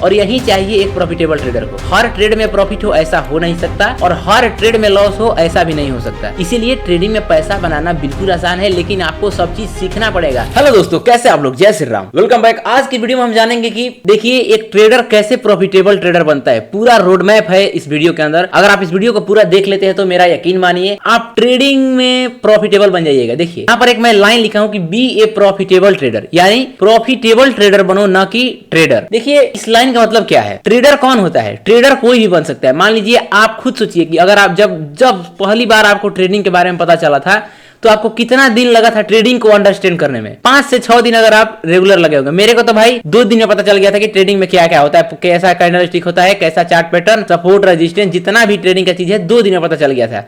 और यही चाहिए एक प्रॉफिटेबल ट्रेडर को। हर ट्रेड में प्रॉफिट हो ऐसा हो नहीं सकता और हर ट्रेड में लॉस हो ऐसा भी नहीं हो सकता। इसीलिए ट्रेडिंग में पैसा बनाना बिल्कुल आसान है, लेकिन आपको सब चीज सीखना पड़ेगा। हेलो दोस्तों, कैसे आप लोग? जय श्री राम, वेलकम बैक। आज की वीडियो में हम जानेंगे कि देखिए एक ट्रेडर कैसे प्रॉफिटेबल ट्रेडर बनता है। पूरा रोड मैप है इस वीडियो के अंदर। अगर आप इस वीडियो को पूरा देख लेते हैं तो मेरा यकीन मानिए आप ट्रेडिंग में प्रॉफिटेबल बन जाइएगा। देखिए यहाँ पर एक मैं लाइन लिखा हूँ कि बी ए प्रॉफिटेबल ट्रेडर, यानी प्रॉफिटेबल ट्रेडर बनो, न कि ट्रेडर। देखिए इस लाइन का मतलब क्या है? ट्रेडर कौन होता है? ट्रेडर कोई भी बन सकता है। मान लीजिए आप खुद सोचिए कि अगर आप जब पहली बार आपको ट्रेडिंग के बारे में पता चला था तो आपको कितना दिन लगा था ट्रेडिंग को अंडरस्टैंड करने में? 5 से 6 दिन अगर आप रेगुलर लगे होंगे। मेरे को तो भाई 2 दिन में पता चल गया था कि ट्रेडिंग में क्या क्या होता है, कैसा कैंडलस्टिक होता है, कैसा चार्ट पैटर्न, सपोर्ट, रेजिस्टेंस, जितना भी ट्रेडिंग का चीज है 2 दिन में पता चल गया था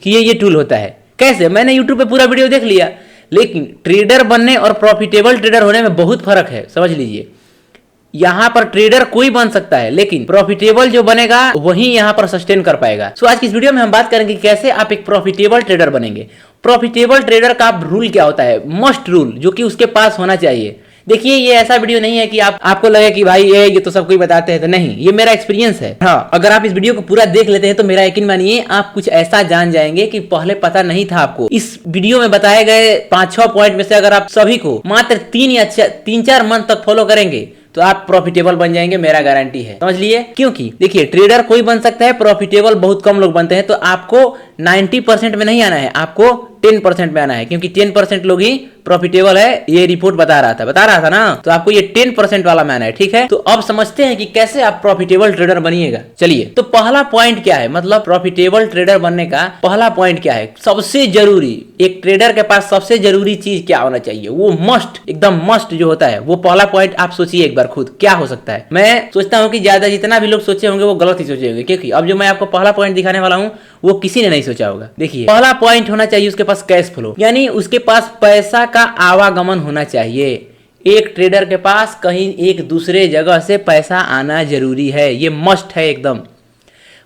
कि ये टूल होता है। कैसे? मैंने यूट्यूब पे पूरा वीडियो देख लिया। लेकिन ट्रेडर बनने और प्रॉफिटेबल ट्रेडर होने में बहुत फर्क है, समझ लीजिए। यहाँ पर ट्रेडर कोई बन सकता है, लेकिन प्रॉफिटेबल जो बनेगा वही यहाँ पर सस्टेन कर पाएगा। सो आज की इस वीडियो में हम बात करेंगे कैसे आप एक प्रॉफिटेबल ट्रेडर बनेंगे। प्रॉफिटेबल ट्रेडर का रूल क्या होता है, मस्ट रूल, जो कि उसके पास होना चाहिए। देखिए ये ऐसा वीडियो नहीं है कि आपको लगे कि भाई ये तो सब कोई बताते हैं, तो नहीं, ये मेरा एक्सपीरियंस है। हाँ, अगर आप इस वीडियो को पूरा देख लेते हैं तो मेरा यकीन मानिए आप कुछ ऐसा जान जाएंगे कि पहले पता नहीं था आपको। इस वीडियो में बताए गए 5-6 पॉइंट में से अगर आप सभी को मात्र 3-4 मंथ तक फॉलो करेंगे तो आप प्रॉफिटेबल बन जाएंगे, मेरा गारंटी है। समझ लिए? क्योंकि देखिए ट्रेडर कोई बन सकता है, प्रॉफिटेबल बहुत कम लोग बनते हैं। तो आपको 90% में नहीं आना है, आपको 10% में आना है, क्योंकि 10% लोग ही प्रॉफिटेबल है, ये रिपोर्ट बता रहा था ना। तो आपको ये 10% वाला में आना है, ठीक है? तो अब समझते हैं कि कैसे आप प्रॉफिटेबल ट्रेडर बनिएगा। चलिए, तो पहला पॉइंट क्या है, मतलब प्रॉफिटेबल ट्रेडर बनने का पहला पॉइंट क्या है? सबसे जरूरी, एक ट्रेडर के पास सबसे जरूरी चीज क्या होना चाहिए? वो मस्ट, एकदम मस्ट जो होता है, वो पहला पॉइंट आप सोचिए एक बार खुद, क्या हो सकता है? मैं सोचता हूँ कि ज्यादा जितना भी लोग सोचे होंगे वो गलत ही सोचे होंगे, क्योंकि अब जो मैं आपको पहला पॉइंट दिखाने वाला हूँ वो किसी ने नहीं सोचा होगा। देखिए पहला पॉइंट होना चाहिए उसके पास कैश फ्लो, यानी उसके पास पैसा का आवागमन होना चाहिए। एक ट्रेडर के पास कहीं एक दूसरे जगह से पैसा आना जरूरी है, ये मस्ट है एकदम।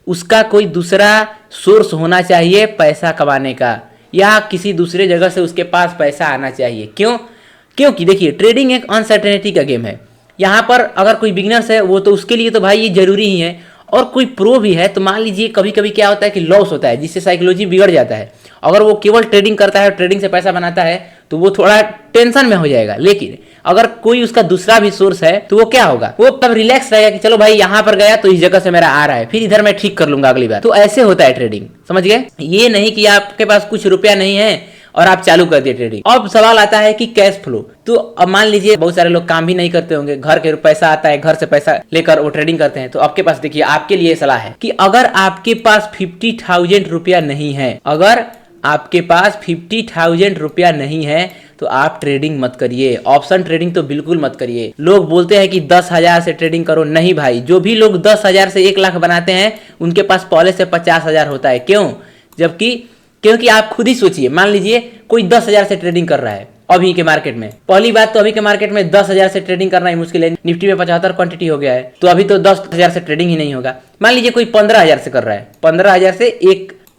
उसका कोई दूसरा सोर्स होना चाहिए पैसा कमाने का, या किसी दूसरे जगह से उसके पास पैसा आना चाहिए। क्यों? क्योंकि देखिए ट्रेडिंग एक अनसर्टेनिटी का गेम है। यहाँ पर अगर कोई बिगिनर्स है वो तो उसके लिए तो भाई ये जरूरी ही है, और कोई प्रो भी है तो मान लीजिए कभी कभी क्या होता है कि लॉस होता है, जिससे साइकोलॉजी बिगड़ जाता है। अगर वो केवल ट्रेडिंग करता है और ट्रेडिंग से पैसा बनाता है तो वो थोड़ा टेंशन में हो जाएगा। लेकिन अगर कोई उसका दूसरा भी सोर्स है तो वो क्या होगा, वो तब रिलैक्स रहेगा कि चलो भाई यहाँ पर गया तो इस जगह से मेरा आ रहा है, फिर इधर मैं ठीक कर लूंगा अगली बार। तो ऐसे होता है ट्रेडिंग, समझ गए? ये नहीं कि आपके पास कुछ रुपया नहीं है और आप चालू कर दिए ट्रेडिंग। अब सवाल आता है कि कैश फ्लो। तो अब मान लीजिए बहुत सारे लोग काम भी नहीं करते होंगे, घर के पैसा आता है, घर से पैसा लेकर वो ट्रेडिंग करते हैं। तो आपके पास देखिए, आपके लिए सलाह है कि अगर आपके पास 50,000 रुपया नहीं है, अगर आपके पास 50,000 रुपया नहीं है तो आप ट्रेडिंग मत करिए। ऑप्शन ट्रेडिंग तो बिल्कुल मत करिए। लोग बोलते हैं कि 10,000 से ट्रेडिंग करो, नहीं भाई। जो भी लोग 10,000 से 1 लाख बनाते हैं उनके पास पहले से 50,000 होता है। क्यों? क्योंकि आप खुद ही सोचिए, मान लीजिए कोई 10,000 से ट्रेडिंग कर रहा है अभी के मार्केट में। पहली बात तो अभी के मार्केट में 10,000 से ट्रेडिंग करना ही मुश्किल है। निफ्टी में 75 क्वांटिटी हो गया है, तो अभी तो 10,000 से ट्रेडिंग ही नहीं होगा। मान लीजिए कोई 15,000 से कर रहा है, 15,000 से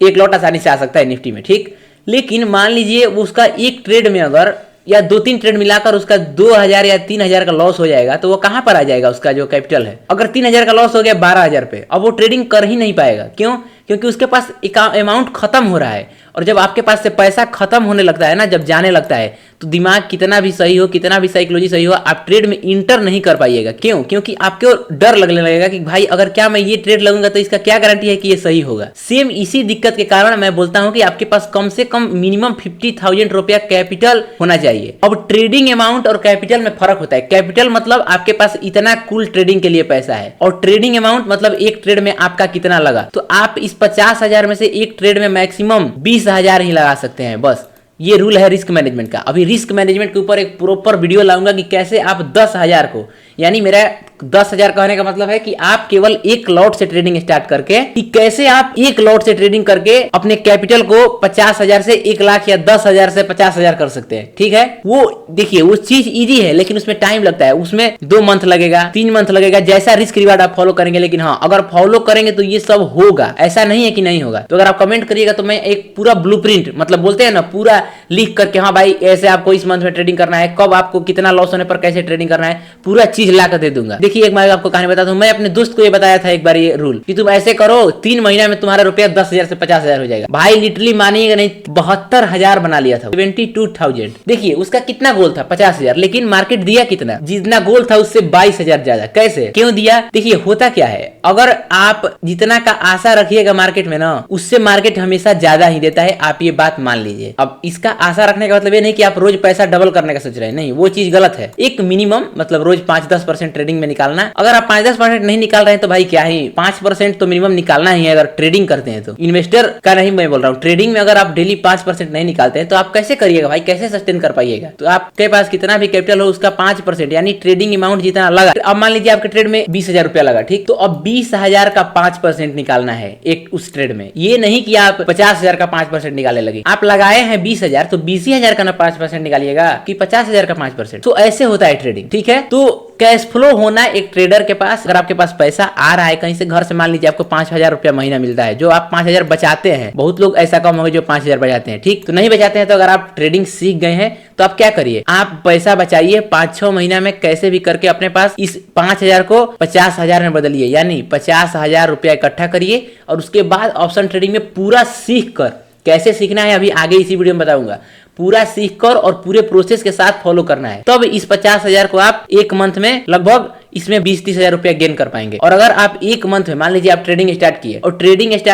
एक लॉट आसानी से आ सकता है निफ्टी में, ठीक। लेकिन मान लीजिए उसका एक ट्रेड में अगर या 2-3 ट्रेड मिलाकर उसका 2,000 या 3,000 का लॉस हो जाएगा, तो वो कहां पर आ जाएगा? उसका जो कैपिटल है, अगर 3,000 का लॉस हो गया 12,000 पे, अब वो ट्रेडिंग कर ही नहीं पाएगा। क्यों? क्योंकि उसके पास अमाउंट खत्म हो रहा है। और जब आपके पास से पैसा खत्म होने लगता है ना, जब जाने लगता है, तो दिमाग कितना भी सही हो, कितना भी साइकोलॉजी सही हो, आप ट्रेड में इंटर नहीं कर पाइएगा। क्यों? क्योंकि आपको डर लगने लगेगा कि भाई अगर क्या मैं ये ट्रेड लगूंगा तो इसका क्या गारंटी है कि ये सही होगा। सेम इसी दिक्कत के कारण मैं बोलता हूं कि आपके पास कम से कम मिनिमम 50,000 रुपया कैपिटल होना चाहिए। अब ट्रेडिंग अमाउंट और कैपिटल में फर्क होता है। कैपिटल मतलब आपके पास इतना कुल ट्रेडिंग के लिए पैसा है, और ट्रेडिंग अमाउंट मतलब एक ट्रेड में आपका कितना लगा। तो आप इस 50,000 में से एक ट्रेड में मैक्सिमम 20,000 ही लगा सकते हैं, बस। ये रूल है रिस्क मैनेजमेंट का। अभी रिस्क मैनेजमेंट के ऊपर एक प्रॉपर वीडियो लाऊंगा कि कैसे आप 10,000 को, यानी मेरा 10,000 कहने का मतलब है कि आप केवल एक लॉट से ट्रेडिंग स्टार्ट करके, कि कैसे आप एक लॉट से ट्रेडिंग करके अपने कैपिटल को 50,000 से 1 लाख या 10,000 से 50,000 कर सकते हैं, ठीक है। वो देखिए वो चीज इजी है, लेकिन उसमें टाइम लगता है। उसमें 2 मंथ लगेगा, 3 मंथ लगेगा, जैसा रिस्क रिवार्ड आप फॉलो करेंगे। लेकिन हाँ, अगर फॉलो करेंगे तो ये सब होगा, ऐसा नहीं है कि नहीं होगा। तो अगर आप कमेंट करिएगा तो मैं एक पूरा ब्लूप्रिंट, मतलब बोलते हैं ना, पूरा लिख करके, हाँ भाई ऐसे आपको इस मंथ में ट्रेडिंग करना है, कब आपको कितना लॉस होने पर कैसे ट्रेडिंग करना है, पूरा चीज ला कर दे दूंगा। देखिए एक मैं आपको कहानी बताता हूँ। मैं अपने दोस्त को ये बताया था एक बार ये रूल कि तुम ऐसे करो 3 महीना में तुम्हारा रुपया 10,000 से 50,000 हो जाएगा। भाई लिटरली मानिएगा नहीं, 72,000 बना लिया था, 72,000। देखिए उसका कितना गोल था 50,000, लेकिन मार्केट दिया कितना, जितना गोल था उससे 22,000 ज्यादा। कैसे, क्यों दिया? देखिए होता क्या है, अगर आप जितना का आशा रखिएगा मार्केट में ना, उससे मार्केट हमेशा ज्यादा ही देता है। आप ये बात मान लीजिए। अब इसका आशा रखने का मतलब ये नहीं कि आप रोज पैसा डबल करने का सोच रहे हैं, नहीं, वो चीज गलत है। एक मिनिमम मतलब रोज 5-10% ट्रेडिंग में निकालना। अगर आप 5-10% नहीं निकाल रहे हैं तो भाई क्या ही, 5% तो मिनिमम निकालना ही है अगर ट्रेडिंग करते हैं तो। इन्वेस्टर का नहीं मैं बोल रहा हूँ, ट्रेडिंग में अगर आप डेली 5% नहीं निकालते हैं तो आप कैसे करिएगा भाई, कैसे सस्टेन कर पाइएगा? तो आपके पास कितना भी कैपिटल हो उसका 5% यानी ट्रेडिंग अमाउंट जितना लगा, अब मान लीजिए आपके ट्रेड में 20,000 रुपया लगा, ठीक, तो अब 20,000 का 5% निकालना है एक उस ट्रेड में। ये नहीं कि आप 50,000 का 5% निकालने लगे। आप लगाए हैं 20,000 तो 20,000 का ना 5% निकालिएगा कि 50,000 का 5%। तो ऐसे होता है ट्रेडिंग, ठीक है। तो कैश फ्लो होना एक ट्रेडर के पास, अगर आपके पास पैसा आ रहा है कहीं से, घर से मान लीजिए आपको 5,000 रुपया महीना मिलता है, जो आप 5,000 बचाते हैं। बहुत लोग ऐसा कम होंगे जो 5,000 बचाते हैं, ठीक, तो नहीं बचाते हैं। तो अगर आप ट्रेडिंग सीख गए हैं तो आप क्या करिए, आप पैसा बचाइए 5-6 महीना में कैसे भी करके अपने पास इस 5,000 को 50,000 में बदलिए, यानी 50,000 रुपया इकट्ठा करिए। और उसके बाद ऑप्शन ट्रेडिंग में पूरा सीख कर, कैसे सीखना है अभी आगे इसी वीडियो में बताऊंगा, पूरा सीख कर और पूरे प्रोसेस के साथ फॉलो करना है। तब इस 50,000 को आप एक मंथ में लगभग इसमें 20-30 हजार रुपया गेन कर पाएंगे। और अगर आप एक मंथ में मान लीजिए आप ट्रेडिंग स्टार्ट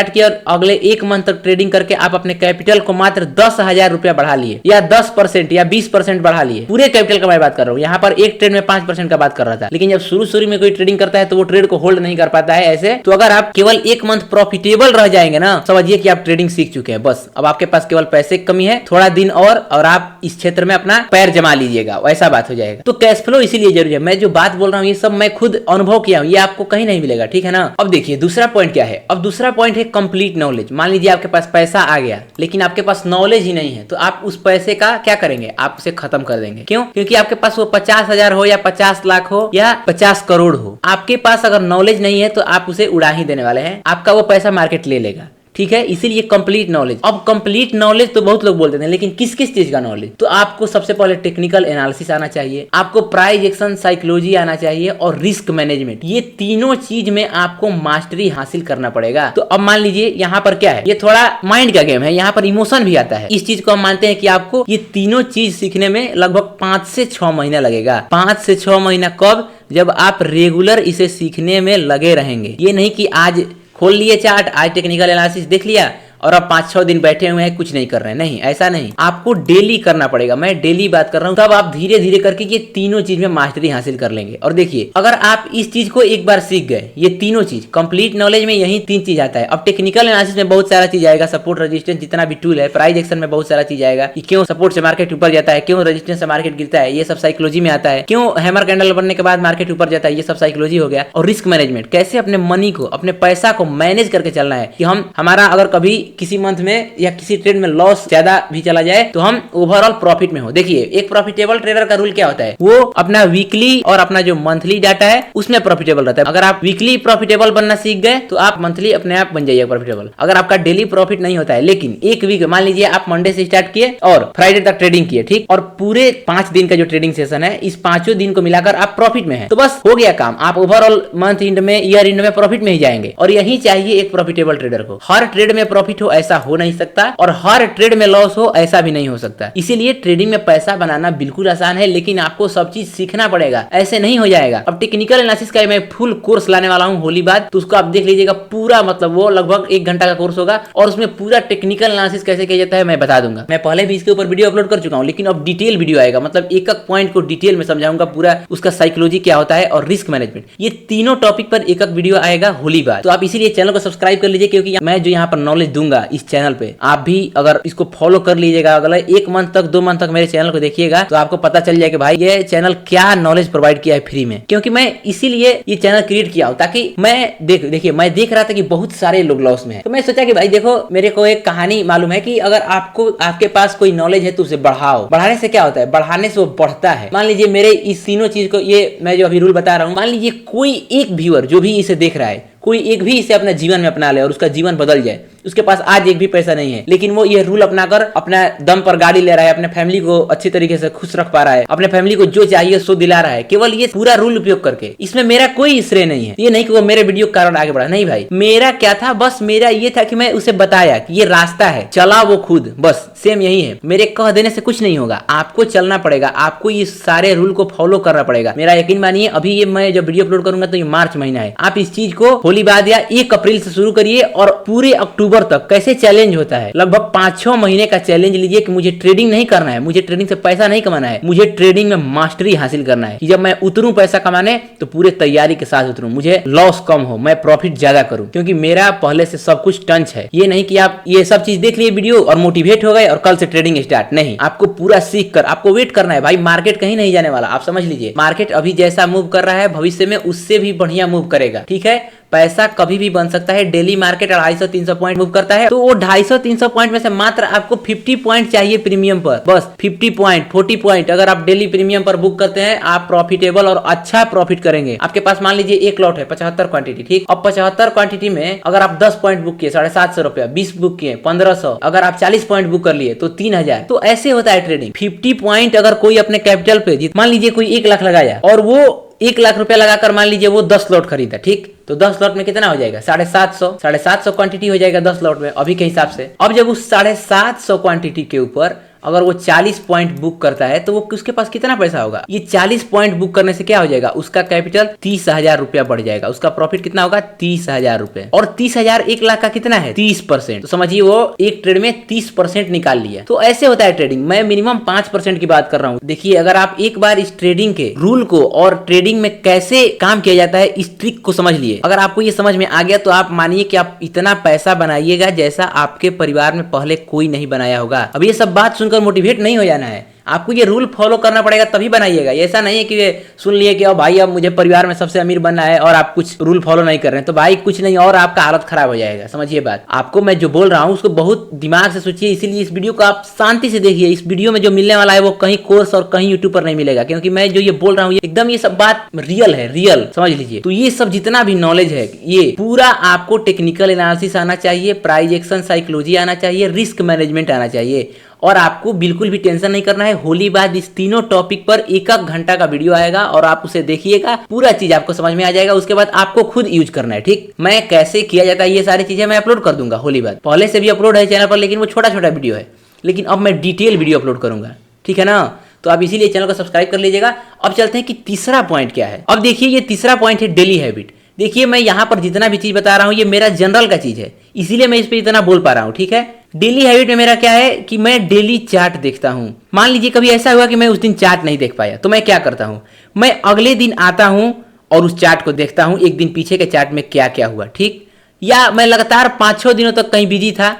किए और अगले एक मंथ तक ट्रेडिंग करके आप अपने कैपिटल को मात्र 10,000 रुपया बढ़ा लिए, या 10% या 20% बढ़ा लिए, पूरे कैपिटल का मैं बात कर रहा हूँ। यहाँ पर एक ट्रेड में 5% का बात कर रहा था, लेकिन जब शुरू में कोई ट्रेडिंग करता है तो वो ट्रेड को होल्ड नहीं कर पाता है ऐसे। तो अगर आप केवल एक मंथ प्रॉफिटेबल रह जाएंगे ना, समझिए कि आप ट्रेडिंग सीख चुके हैं। बस अब आपके पास केवल पैसे की कमी है, थोड़ा दिन और आप इस क्षेत्र में अपना पैर जमा लीजिएगा, वैसा बात हो जाएगा। तो कैश फ्लो इसीलिए जरूरी है। मैं जो बात बोल रहा हूँ ये सब मैं खुद अनुभव किया हूं, ये आपको कहीं नहीं मिलेगा, ठीक है ना। अब देखिए दूसरा पॉइंट क्या है। अब दूसरा पॉइंट है कंप्लीट नॉलेज। मान लीजिए आपके पास पैसा आ गया लेकिन आपके पास नॉलेज ही नहीं है, तो आप उस पैसे का क्या करेंगे, आप उसे खत्म कर देंगे। क्यों? क्योंकि आपके पास वो 50,000 हो या 50 लाख हो या 50 करोड़ हो, आपके पास अगर नॉलेज नहीं है तो आप उसे उड़ा ही देने वाले हैं, आपका वो पैसा मार्केट ले लेगा, ठीक है। इसीलिए कंप्लीट नॉलेज। अब कंप्लीट नॉलेज तो बहुत लोग बोलते हैं, लेकिन किस किस चीज का नॉलेज? तो आपको सबसे पहले टेक्निकल एनालिसिस आना चाहिए, आपको प्राइस एक्शन साइकोलॉजी आना चाहिए और रिस्क मैनेजमेंट। ये तीनों चीज में आपको मास्टरी हासिल करना पड़ेगा। तो अब मान लीजिए यहाँ पर क्या है, ये थोड़ा माइंड का गेम है, यहाँ पर इमोशन भी आता है। इस चीज को हम मानते हैं कि आपको ये तीनों चीज सीखने में लगभग 5 से 6 महीना लगेगा। 5 से 6 महीना कब? जब आप रेगुलर इसे सीखने में लगे रहेंगे। ये नहीं कि आज खोल लिए चार्ट, आज टेक्निकल एनालिसिस देख लिया और अब 5-6 दिन बैठे हुए हैं कुछ नहीं कर रहे हैं, नहीं, ऐसा नहीं। आपको डेली करना पड़ेगा, मैं डेली बात कर रहा हूँ। तब आप धीरे धीरे करके ये तीनों चीज में मास्टरी हासिल कर लेंगे। और देखिए अगर आप इस चीज को एक बार सीख गए, ये तीनों चीज कंप्लीट नॉलेज में यही 3 चीज आता है। अब टेक्निकल एनालिसिस में बहुत सारा चीज आएगा, सपोर्ट रेजिस्टेंस जितना भी टूल है, प्राइस एक्शन में बहुत सारा चीज आएगा कि क्यों सपोर्ट से मार्केट ऊपर जाता है, क्यों रेजिस्टेंस से मार्केट गिरता है, ये सब साइकोलॉजी में आता है। क्यों हैमर कैंडल बनने के बाद मार्केट ऊपर जाता है, ये सब साइकोलॉजी हो गया। और रिस्क मैनेजमेंट, कैसे अपने मनी को, अपने पैसा को मैनेज करके चलना है कि हमारा अगर कभी किसी मंथ में या किसी ट्रेड में लॉस ज्यादा भी चला जाए तो हम ओवरऑल प्रॉफिट में हो। देखिए एक प्रॉफिटेबल ट्रेडर का रूल क्या होता है, वो अपना वीकली और अपना जो मंथली डाटा है उसमें प्रॉफिटेबल रहता है। अगर आप वीकली प्रॉफिटेबल बनना सीख गए तो आप मंथली अपने आप बन जाइए प्रॉफिटेबल। अगर आपका डेली प्रॉफिट नहीं होता है, लेकिन एक वीक मान लीजिए आप मंडे से स्टार्ट किए और फ्राइडे तक ट्रेडिंग किए, ठीक, और पूरे 5 दिन का जो ट्रेडिंग सेशन है, इस 5 दिन को मिलाकर आप प्रॉफिट में है, तो बस हो गया काम। आप ओवरऑल मंथ एंड में, ईयर एंड में प्रॉफिट में ही जाएंगे। और यही चाहिए एक प्रॉफिटेबल ट्रेडर को। हर ट्रेड में प्रॉफिट हो ऐसा हो नहीं सकता, और हर ट्रेड में लॉस हो ऐसा भी नहीं हो सकता। इसीलिए ट्रेडिंग में पैसा बनाना बिल्कुल आसान है, लेकिन आपको सब चीज सीखना पड़ेगा, ऐसे नहीं हो जाएगा। अब टेक्निकल एनालिसिस का मैं फुल कोर्स लाने वाला हूं होली बाद, तो उसको आप देख लीजिएगा पूरा, मतलब वो लगभग 1 घंटा का कोर्स होगा और उसमें पूरा टेक्निकल एनालिसिस कैसे किया जाता है मैं बता दूंगा। मैं पहले भी इसके ऊपर वीडियो अपलोड कर चुका हूं, लेकिन अब डिटेल वीडियो आएगा, मतलब एक एक पॉइंट को डिटेल में समझाऊंगा, पूरा उसका साइकोलॉजी क्या होता है और रिस्क मैनेजमेंट। ये तीनों टॉपिक पर एक एक वीडियो आएगा होली बाद। तो आप इसीलिए चैनल को सब्सक्राइब कर लीजिए, क्योंकि मैं जो यहाँ पर नॉलेज दूंगा इस चैनल पे, आप भी अगर इसको फॉलो कर लीजिएगा, अगला 1 मंथ तक 2 मंथ तक मेरे चैनल को देखिएगा, तो आपको पता चल जाएगा भाई ये चैनल क्या नॉलेज प्रोवाइड किया है फ्री में। क्योंकि मैं इसीलिए ये चैनल क्रिएट किया हूं, ताकि मैं देखिए मैं देख रहा था कि बहुत सारे लोग लॉस में हैं, तो मैं सोचा कि भाई देखो मेरे को एक कहानी मालूम है कि अगर आपके पास कोई नॉलेज है तो उसे बढ़ाओ। बढ़ाने से क्या होता है, बढ़ाने से वो बढ़ता है। मान लीजिए मेरे इस तीनों चीज को, ये मैं जो अभी रूल बता रहा हूँ, मान लीजिए कोई एक व्यूअर जो भी इसे देख रहा है कोई एक भी इसे अपने जीवन में अपना ले और उसका जीवन बदल जाए, उसके पास आज एक भी पैसा नहीं है लेकिन वो ये रूल अपनाकर अपना दम पर गाड़ी ले रहा है, अपने फैमिली को अच्छी तरीके से खुश रख पा रहा है, अपने फैमिली को जो चाहिए सो दिला रहा है, केवल ये पूरा रूल उपयोग करके। इसमें मेरा कोई श्रेय नहीं है, ये नहीं कि वो मेरे वीडियो के कारण आगे बढ़ा, नहीं भाई, मेरा क्या था, बस मेरा ये था कि मैं उसे बताया कि ये रास्ता है, चला वो खुद, बस सेम यही है। मेरे कह देने से कुछ नहीं होगा, आपको चलना पड़ेगा, आपको ये सारे रूल को फॉलो करना पड़ेगा। मेरा यकीन मानिए, अभी ये मैं जब वीडियो अपलोड करूंगा तो ये मार्च महीना है, आप इस चीज को होली बाद या 1 अप्रैल से शुरू करिए और पूरे अक्टूबर तक कैसे चैलेंज होता है, लगभग 5-6 महीने का चैलेंज लीजिए कि मुझे ट्रेडिंग नहीं करना है, मुझे ट्रेडिंग से पैसा नहीं कमाना है, मुझे ट्रेडिंग में मास्टरी हासिल करना है कि जब मैं उतरूं पैसा कमाने तो पूरे तैयारी के साथ उतरूं, मुझे लॉस कम हो, मैं प्रॉफिट ज्यादा करूं, क्योंकि मेरा पहले से सब कुछ टंच है। ये नहीं कि आप ये सब चीज देख लिए वीडियो और मोटिवेट हो गए और कल से ट्रेडिंग स्टार्ट, नहीं, आपको पूरा सीख कर आपको वेट करना है भाई। मार्केट कहीं नहीं जाने वाला, आप समझ लीजिए, मार्केट अभी जैसा मूव कर रहा है भविष्य में उससे भी बढ़िया मूव करेगा, ठीक है। पैसा कभी भी बन सकता है, डेली मार्केट 250-300 पॉइंट मूव करता है, तो वो 250-300 पॉइंट में से मात्र आपको 50 पॉइंट चाहिए प्रीमियम पर, बस 50 पॉइंट 40 पॉइंट अगर आप डेली प्रीमियम पर बुक करते हैं, आप प्रॉफिटेबल और अच्छा प्रॉफिट करेंगे। आपके पास मान लीजिए एक लॉट है 75 क्वांटिटी, ठीक, अब 75 क्वांटिटी में अगर आप 10 पॉइंट बुक किए 750 रुपया, 20 बुक किए 1500, अगर आप 40 पॉइंट बुक कर लिए तो 3000। तो ऐसे होता है ट्रेडिंग। 50 पॉइंट अगर कोई अपने कैपिटल पे मान लीजिए कोई 1 लाख लगाया और वो 1 लाख रुपया लगाकर मान लीजिए वो 10 लॉट खरीदा, ठीक, तो 10 लॉट में कितना हो जाएगा, 750 क्वांटिटी हो जाएगा 10 लॉट में अभी के हिसाब से। अब जब उस 750 क्वांटिटी के ऊपर अगर वो 40 पॉइंट बुक करता है तो वो उसके पास कितना पैसा होगा, ये 40 पॉइंट बुक करने से क्या हो जाएगा, उसका कैपिटल 30,000 रुपया बढ़ जाएगा, उसका प्रॉफिट कितना होगा 30,000 रुपए, और 30,000 1 लाख का कितना है 30%, तो समझिए वो एक ट्रेड में 30% निकाल लिया। तो ऐसे होता है ट्रेडिंग, मैं मिनिमम 5% की बात कर रहा हूँ। देखिए, अगर आप एक बार इस ट्रेडिंग के रूल को और ट्रेडिंग में कैसे काम किया जाता है इस ट्रिक को समझ लिए, अगर आपको ये समझ में आ गया तो आप मानिए कि आप इतना पैसा बनाइएगा जैसा आपके परिवार में पहले कोई नहीं बनाया होगा। अब ये सब बात सुनकर मोटिवेट नहीं हो जाना है, आपको ये रूल फॉलो करना पड़ेगा तभी बनाइएगा। ऐसा नहीं है कि ये सुन लिए कि भाई अब मुझे परिवार में सबसे अमीर बनना है और आप कुछ रूल फॉलो नहीं कर रहे हैं, तो भाई कुछ नहीं और आपका हालत खराब हो जाएगा। समझिए बात, आपको मैं जो बोल रहा हूँ उसको बहुत दिमाग से सोचिए, इसीलिए इस वीडियो को आप शांति से देखिए। इस वीडियो में जो मिलने वाला है वो कहीं कोर्स और कहीं यूट्यूब पर नहीं मिलेगा, क्योंकि मैं जो ये बोल रहा हूँ एकदम ये सब बात रियल है, रियल समझ लीजिए। तो ये सब जितना भी नॉलेज है ये पूरा आपको टेक्निकल एनालिसिस आना चाहिए, प्राइस एक्शन साइकोलॉजी आना चाहिए, रिस्क मैनेजमेंट आना चाहिए, और आपको बिल्कुल भी टेंशन नहीं करना है। होली बाद इस तीनों टॉपिक पर 1-1 घंटा का वीडियो आएगा और आप उसे देखिएगा, पूरा चीज आपको समझ में आ जाएगा। उसके बाद आपको खुद यूज करना है, ठीक। मैं कैसे किया जाता है ये सारी चीजें मैं अपलोड कर दूंगा होली बाद, पहले से भी अपलोड है चैनल पर, लेकिन वो छोटा छोटा वीडियो है, लेकिन अब मैं डिटेल वीडियो अपलोड करूंगा, ठीक है ना। तो आप इसीलिए चैनल को सब्सक्राइब कर लीजिएगा। अब चलते हैं कि तीसरा पॉइंट क्या है। अब देखिए, ये तीसरा पॉइंट है डेली हैबिट। देखिए, मैं यहाँ पर जितना भी चीज बता रहा हूँ ये मेरा जनरल का चीज है, इसीलिए मैं इस पे इतना बोल पा रहा हूँ, ठीक है। डेली हैबिट में मेरा क्या है कि मैं डेली चार्ट देखता हूँ। मान लीजिए कभी ऐसा हुआ कि मैं उस दिन चार्ट नहीं देख पाया, तो मैं क्या करता हूँ, मैं अगले दिन आता हूँ और उस चार्ट को देखता हूँ, एक दिन पीछे के चार्ट में क्या क्या हुआ, ठीक। या मैं लगातार 5-6 दिनों तक कहीं बिजी था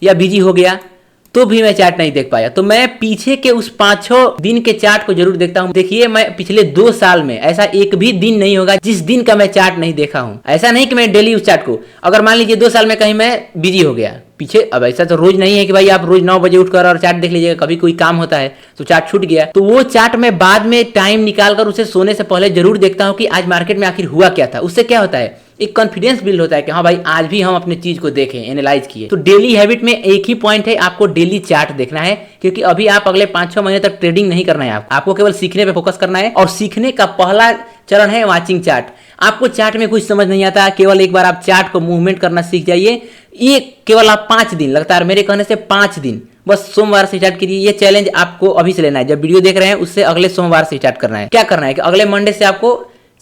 या बिजी हो गया तो भी मैं चार्ट नहीं देख पाया, तो मैं पीछे के उस 5-6 दिन के चार्ट को जरूर देखता हूँ। देखिए, मैं पिछले 2 साल में ऐसा एक भी दिन नहीं होगा जिस दिन का मैं चार्ट नहीं देखा हूँ। ऐसा नहीं कि मैं डेली उस चार्ट को, अगर मान लीजिए 2 साल में कहीं मैं बिजी हो गया पीछे, अब ऐसा तो रोज नहीं है कि भाई आप रोज 9 बजे उठकर और चार्ट देख लीजिएगा, कभी कोई काम होता है तो चार्ट छूट गया, तो वो चार्ट मैं बाद में टाइम निकालकर उसे सोने से पहले जरूर देखता हूँ कि आज मार्केट में आखिर हुआ क्या था। उससे क्या होता है, एक कॉन्फिडेंस बिल्ड होता है कि हाँ भाई आज भी हम अपने चीज को देखें, एनालाइज किए। तो डेली हैबिट में एक ही पॉइंट है, आपको डेली चार्ट देखना है, क्योंकि अभी आप अगले 5-6 महीने तक ट्रेडिंग नहीं करना है, आपको केवल सीखने पे फोकस करना है। और सीखने का पहला चरण है वाचिंग चार्ट। आपको चार्ट में कुछ समझ नहीं आता, केवल एक बार आप चार्ट को मूवमेंट करना सीख जाइए। ये केवल आप 5 दिन लगातार, मेरे कहने से 5 दिन, बस सोमवार से स्टार्ट करिए। ये चैलेंज आपको अभी से लेना है, जब वीडियो देख रहे हैं उससे अगले सोमवार से स्टार्ट करना है। क्या करना है कि अगले मंडे से आपको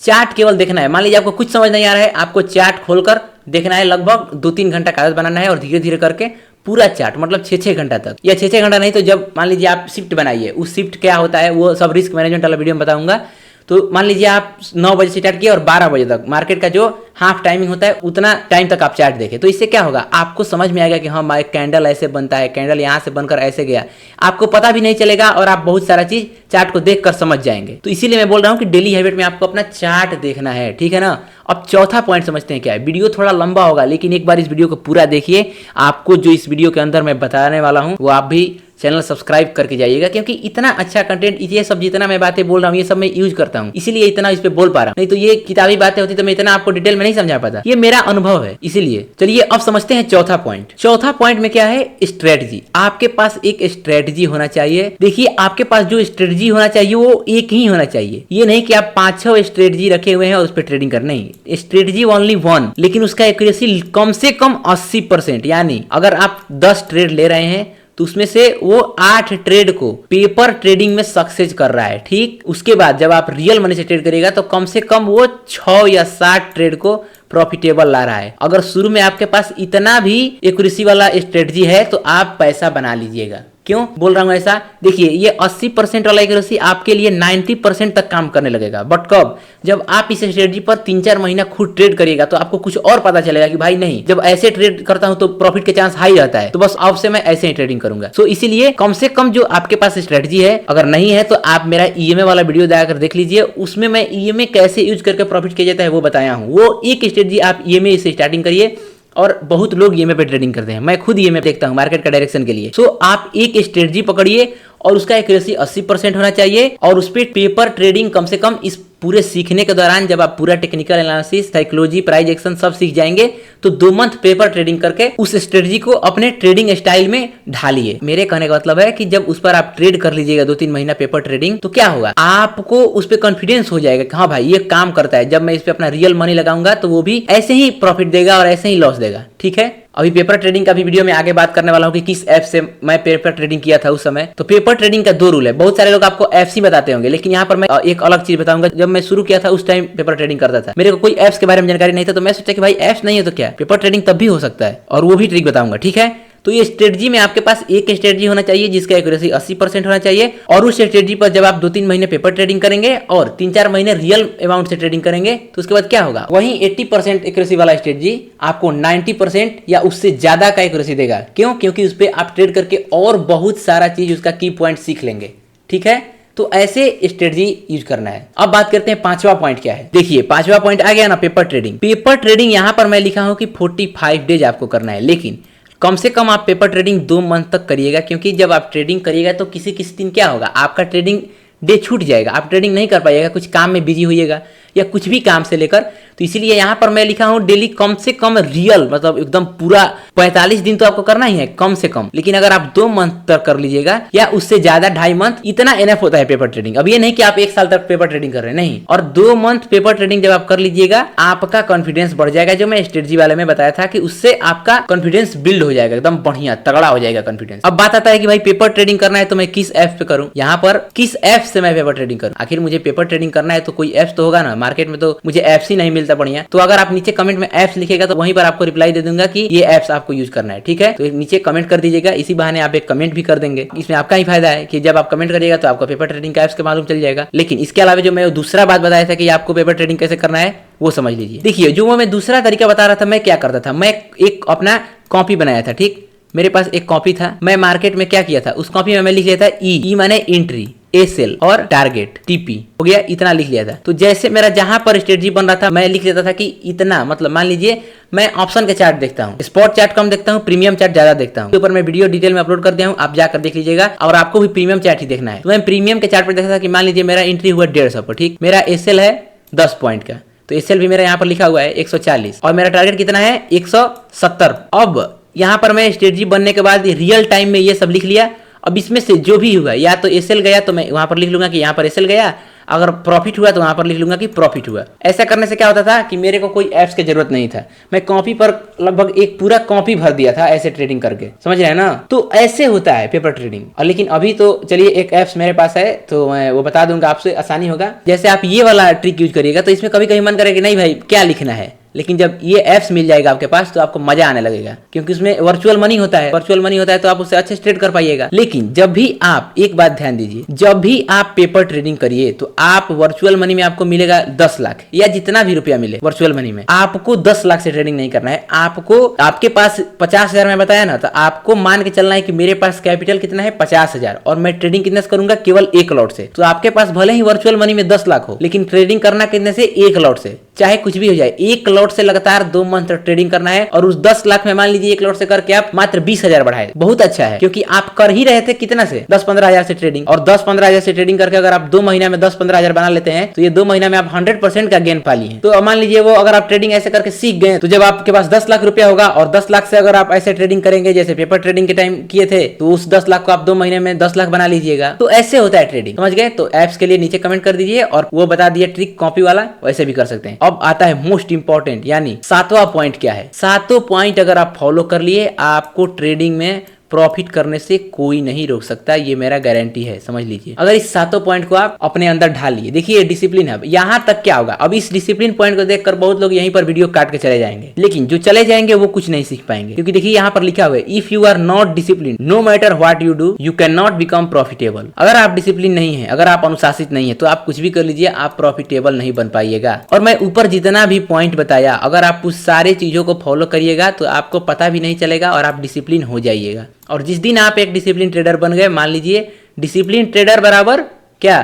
चार्ट केवल देखना है। मान लीजिए आपको कुछ समझ नहीं आ रहा है, आपको चार्ट खोलकर देखना है, लगभग 2-3 घंटा कागज बनाना है और धीरे धीरे करके पूरा चार्ट, मतलब 6-6 घंटा तक, या 6-6 घंटा नहीं तो जब मान लीजिए आप शिफ्ट बनाइए, उस शिफ्ट क्या होता है वो सब रिस्क मैनेजमेंट वाला वीडियो में बताऊंगा। तो मान लीजिए आप 9 बजे से स्टार्ट किए और 12 बजे तक मार्केट का जो हाफ टाइमिंग होता है उतना टाइम तक आप चार्ट देखें, तो इससे क्या होगा, आपको समझ में आएगा कि हाँ माय कैंडल ऐसे बनता है, कैंडल यहाँ से बनकर ऐसे गया, आपको पता भी नहीं चलेगा और आप बहुत सारा चीज चार्ट को देखकर समझ जाएंगे। तो इसीलिए मैं बोल रहा हूँ कि डेली हैबिट में आपको अपना चार्ट देखना है, ठीक है ना। अब चौथा पॉइंट समझते हैं क्या है। वीडियो थोड़ा लंबा होगा, लेकिन एक बार इस वीडियो को पूरा देखिए, आपको जो इस वीडियो के अंदर मैं बताने वाला हूँ वो आप भी चैनल सब्सक्राइब करके जाइएगा, क्योंकि इतना अच्छा कंटेंट, ये सब जितना मैं बातें बोल रहा हूँ ये सब मैं यूज करता हूँ, इसीलिए इतना इस पे बोल पा रहा हूँ। नहीं तो ये किताबी बातें होती तो मैं इतना आपको डिटेल में नहीं समझा पाता। ये मेरा अनुभव है, इसीलिए। चलिए अब समझते हैं चौथा पॉइंट। चौथा पॉइंट में क्या है? स्ट्रेटजी। आपके पास एक स्ट्रेटजी होना चाहिए। देखिए, आपके पास जो स्ट्रेटजी होना चाहिए वो एक ही होना चाहिए। ये नहीं कि आप 5-6 स्ट्रेटजी रखे हुए हैं और उस पर ट्रेडिंग कर, नहीं, स्ट्रेटजी ओनली वन, लेकिन उसका एक्यूरेसी कम से कम 80%। यानी अगर आप 10 ट्रेड ले रहे हैं तो उसमें से वो 8 ट्रेड को पेपर ट्रेडिंग में सक्सेस कर रहा है, ठीक। उसके बाद जब आप रियल मनी से ट्रेड करिएगा तो कम से कम वो 6 या 7 ट्रेड को प्रॉफिटेबल ला रहा है। अगर शुरू में आपके पास इतना भी एक्यूरेसी वाला स्ट्रेटजी है तो आप पैसा बना लीजिएगा। क्यों बोल रहा हूं ऐसा? देखिए, ये 80% वाला एक्यूरेसी आपके लिए 90% तक काम करने लगेगा। बट कब? जब आप इस स्ट्रेटजी पर 3-4 महीना खुद ट्रेड करिएगा तो आपको कुछ और पता चलेगा कि भाई नहीं, जब ऐसे ट्रेड करता हूं तो प्रॉफिट के चांस हाई रहता है, तो बस अब से मैं ऐसे ही ट्रेडिंग करूंगा। सो इसीलिए कम से कम जो आपके पास स्ट्रेटजी है, अगर नहीं है तो आप मेरा ईएमए वाला वीडियो जाकर देख लीजिए। उसमें मैं ईएमए कैसे यूज करके प्रॉफिट किया जाता है वो बताया हूं। वो एक स्ट्रेटजी आप ईएमए से स्टार्टिंग करिए, और बहुत लोग ईएमए पे ट्रेडिंग करते हैं, मैं खुद ईएमए देखता हूं मार्केट का डायरेक्शन के लिए। सो आप एक स्ट्रेटजी पकड़िए और उसका एक्यूरेसी 80% होना चाहिए, और उस पर पेपर ट्रेडिंग कम से कम इस पूरे सीखने के दौरान, जब आप पूरा technical analysis, psychology, price action सब सीख जाएंगे तो 2 मंथ पेपर ट्रेडिंग करके उस स्ट्रेटजी को अपने ट्रेडिंग स्टाइल में ढालिए। मेरे कहने का मतलब है कि जब उस पर आप ट्रेड कर लीजिएगा 2-3 महीना पेपर ट्रेडिंग, तो क्या होगा, आपको उस पर कॉन्फिडेंस हो जाएगा कि हाँ भाई ये काम करता है। जब मैं इस पे अपना रियल मनी लगाऊंगा तो वो भी ऐसे ही प्रॉफिट देगा और ऐसे ही लॉस देगा, ठीक है। अभी पेपर ट्रेडिंग का भी वीडियो में आगे बात करने वाला हूं कि किस ऐप से मैं पेपर ट्रेडिंग किया था उस समय। तो पेपर ट्रेडिंग का 2 रूल है। बहुत सारे लोग आपको ऐप्स ही बताते होंगे, लेकिन यहाँ पर मैं एक अलग चीज बताऊंगा। जब मैं शुरू किया था उस टाइम पेपर ट्रेडिंग करता था, मेरे को कोई ऐप्स के बारे में जानकारी नहीं था, तो मैं सोचा कि भाई ऐप्स नहीं है तो क्या, पेपर ट्रेडिंग तब भी हो सकता है, और वो भी ट्रिक बताऊंगा, ठीक है। तो ये स्ट्रेटजी में आपके पास एक स्ट्रेटजी होना चाहिए जिसका एक्यूरेसी 80% होना चाहिए, और उस स्ट्रेटजी पर जब आप 2-3 महीने पेपर ट्रेडिंग करेंगे और 3-4 महीने रियल अमाउंट से ट्रेडिंग करेंगे तो उसके बाद क्या होगा, वही 80% एक्यूरेसी वाला स्ट्रेटजी आपको 90% या उससे ज्यादा का एक्यूरेसी देगा। क्यों? क्योंकि उस पर आप ट्रेड करके और बहुत सारा चीज उसका की पॉइंट सीख लेंगे, ठीक है। तो ऐसे स्ट्रेटजी यूज करना है। अब बात करते हैं 5वां पॉइंट क्या है। देखिए 5वां पॉइंट आ गया ना, पेपर ट्रेडिंग। पेपर ट्रेडिंग यहाँ पर मैं लिखा हूं कि 45 डेज आपको करना है, लेकिन कम से कम आप पेपर ट्रेडिंग 2 मंथ तक करिएगा, क्योंकि जब आप ट्रेडिंग करिएगा तो किसी किसी दिन क्या होगा, आपका ट्रेडिंग डे छूट जाएगा, आप ट्रेडिंग नहीं कर पाइएगा, कुछ काम में बिजी होइएगा या कुछ भी काम से लेकर। तो इसीलिए यहाँ पर मैं लिखा हूँ डेली कम से कम रियल, मतलब एकदम पूरा 45 दिन तो आपको करना ही है कम से कम। लेकिन अगर आप 2 मंथ तक कर लीजिएगा या उससे ज्यादा, 2.5 मंथ, इतना इनफ होता है पेपर ट्रेडिंग। अब ये नहीं कि आप 1 साल तक पेपर ट्रेडिंग कर रहे हैं, नहीं। और 2 मंथ पेपर ट्रेडिंग जब आप कर लीजिएगा, आपका कॉन्फिडेंस बढ़ जाएगा। जो मैं स्ट्रेटजी वाले में बताया था कि उससे आपका कॉन्फिडेंस बिल्ड हो जाएगा, एकदम बढ़िया तगड़ा हो जाएगा कॉन्फिडेंस। अब बात आता है कि भाई पेपर ट्रेडिंग करना है तो मैं किस ऐप पे करूं, यहाँ पर किस ऐप से मैं पेपर ट्रेडिंग करूं। आखिर मुझे पेपर ट्रेडिंग करना है तो कोई ऐप्स तो होगा ना, मार्केट में तो मुझे ऐप्स ही नहीं मिलता बढ़िया। तो अगर आप नीचे कमेंट में ऐप्स लिखेगा तो वहीं पर आपको रिप्लाई दे दूंगा कि ये ऐप्स आपको यूज करना है, ठीक है। तो नीचे कमेंट कर दीजिएगा, इसी बहाने आप एक कमेंट भी कर देंगे। इसमें आपका ही फायदा है कि जब आप कमेंट करिएगा तो आपको पेपर ट्रेडिंग का ऐप्स के मालूम चल जाएगा। लेकिन इसके अलावा जो मैं दूसरा बात बताया था कि आपको पेपर ट्रेडिंग कैसे करना है वो समझ लीजिए। देखिए जो मैं दूसरा तरीका बता रहा था, मैं क्या करता था, मैं एक अपना कॉपी बनाया था, ठीक। मेरे पास एक कॉपी था, मैं मार्केट में क्या किया था, उस कॉपी में मैं लिख लिया था ई माने एंट्री, ए सेल और टारगेट, टीपी हो गया, इतना लिख लिया था। तो जैसे मेरा जहां पर स्ट्रेटजी बन रहा था मैं लिख लेता था कि इतना, मतलब मान लीजिए मैं ऑप्शन के चार्ट देखता हूँ, स्पॉट चार्ट कम देखता हूँ, प्रीमियम चार्ट ज्यादा देखता हूँ। ऊपर मैं वीडियो डिटेल में अपलोड कर दिया हूँ, आप जाकर देख लीजिएगा। और आपको भी प्रीमियम चार्ट ही देखना है। तो मैं प्रीमियम के चार्ट पर देखा था कि मान लीजिए मेरा एंट्री हुआ 150 पर, ठीक। मेरा एसएल है 10 पॉइंट का, तो एसएल भी मेरा यहाँ पर लिखा हुआ है 140, और मेरा टारगेट कितना है 170। अब यहाँ पर मैं स्ट्रेटजी बनने के बाद रियल टाइम में ये सब लिख लिया। अब इसमें से जो भी हुआ, या तो एसएल गया तो मैं वहां पर लिख लूंगा कि यहाँ पर एसएल गया, अगर प्रॉफिट हुआ तो वहां पर लिख लूंगा कि प्रॉफिट हुआ। ऐसा करने से क्या होता था कि मेरे को कोई ऐप्स की जरूरत नहीं था, मैं कॉपी पर लगभग एक पूरा कॉपी भर दिया था ऐसे ट्रेडिंग करके, समझ रहे हैं ना। तो ऐसे होता है पेपर ट्रेडिंग। और लेकिन अभी तो चलिए एक ऐप्स मेरे पास है तो मैं वो बता दूंगा, आपसे आसानी होगा। जैसे आप ये वाला ट्रिक यूज करिएगा तो इसमें कभी कभी मन करेगा नहीं भाई क्या लिखना है, लेकिन जब ये ऐप्स मिल जाएगा आपके पास तो आपको मजा आने लगेगा, क्योंकि उसमें वर्चुअल मनी होता है। वर्चुअल मनी होता है तो आप उससे अच्छे से ट्रेड कर पाइएगा। लेकिन जब भी आप, एक बात ध्यान दीजिए, जब भी आप पेपर ट्रेडिंग करिए तो आप वर्चुअल मनी में आपको मिलेगा 10 लाख या जितना भी रुपया मिले वर्चुअल मनी में, आपको 10 लाख से ट्रेडिंग नहीं करना है। आपको, आपके पास 50,000 में बताया ना, तो आपको मान के चलना है कि मेरे पास कैपिटल कितना है 50,000 और मैं ट्रेडिंग कितने से करूंगा, केवल 1 लॉट से। तो आपके पास भले ही वर्चुअल मनी में 10 लाख हो, लेकिन ट्रेडिंग करना कितने से, 1 लॉट से। चाहे कुछ भी हो जाए, एक लॉट से लगातार 2 मंथ तक ट्रेडिंग करना है और उस 10 लाख में मान लीजिए एक लॉट से करके आप मात्र 20,000 बढ़ाए, बहुत अच्छा है। क्योंकि आप कर ही रहे थे कितना से 10-15 हजार से ट्रेडिंग, और 10-15 हजार से ट्रेडिंग करके अगर आप 2 महीना में 10-15 हजार बना लेते हैं तो ये 2 महीना में आप 100% का गेन पा लिए। तो मान लीजिए वो अगर आप ट्रेडिंग ऐसे करके सीख गए तो जब आपके पास 10 लाख रुपया होगा और 10 लाख से अगर आप ऐसे ट्रेडिंग करेंगे जैसे पेपर ट्रेडिंग के टाइम किए थे तो उस 10 लाख को आप 2 महीने में 10 लाख बना लीजिएगा। तो ऐसे होता है ट्रेडिंग, समझ गए? तो एप्स के लिए नीचे कमेंट कर दीजिए और वो बता दिए ट्रिक कॉपी वाला, वैसे भी कर सकते हैं। अब आता है मोस्ट इंपॉर्टेंट, यानी 7वां पॉइंट क्या है। 7वां पॉइंट अगर आप फॉलो कर लिए आपको ट्रेडिंग में प्रॉफिट करने से कोई नहीं रोक सकता, ये मेरा गारंटी है, समझ लीजिए। अगर इस 7 पॉइंट को आप अपने अंदर ढाल लिए, देखिए डिसिप्लिन है। यहां तक क्या होगा, अब इस डिसिप्लिन पॉइंट को देखकर बहुत लोग यहीं पर वीडियो काट के चले जाएंगे, लेकिन जो चले जाएंगे वो कुछ नहीं सीख पाएंगे। क्योंकि देखिए यहाँ पर लिखा हुआ है, if you are not discipline no matter what you do you can not become profitable. अगर आप डिसिप्लिन नहीं है, अगर आप अनुशासित नहीं है तो आप कुछ भी कर लीजिए, आप प्रॉफिटेबल नहीं बन पाइएगा। और मैं ऊपर जितना भी पॉइंट बताया, अगर आप उस सारे चीजों को फॉलो करिएगा तो आपको पता भी नहीं चलेगा और आप डिसिप्लिन हो जाइएगा। और जिस दिन आप एक डिसिप्लिन ट्रेडर बन गए, मान लीजिए डिसिप्लिन ट्रेडर बराबर क्या,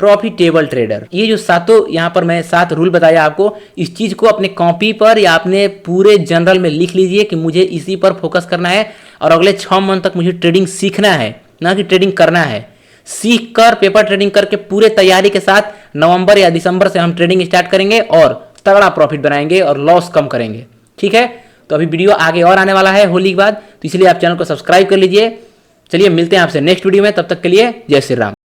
प्रॉफिटेबल ट्रेडर। ये जो 7 यहाँ पर मैं 7 रूल बताया आपको, इस चीज को अपने कॉपी पर या अपने पूरे जनरल में लिख लीजिए कि मुझे इसी पर फोकस करना है और अगले 6 मंथ तक मुझे ट्रेडिंग सीखना है, ना कि ट्रेडिंग करना है। सीख कर पेपर ट्रेडिंग करके पूरे तैयारी के साथ नवंबर या दिसंबर से हम ट्रेडिंग स्टार्ट करेंगे और तगड़ा प्रॉफिट बनाएंगे और लॉस कम करेंगे, ठीक है? तो अभी वीडियो आगे और आने वाला है होली के बाद, तो इसलिए आप चैनल को सब्सक्राइब कर लीजिए। चलिए मिलते हैं आपसे नेक्स्ट वीडियो में, तब तक के लिए जय श्री राम।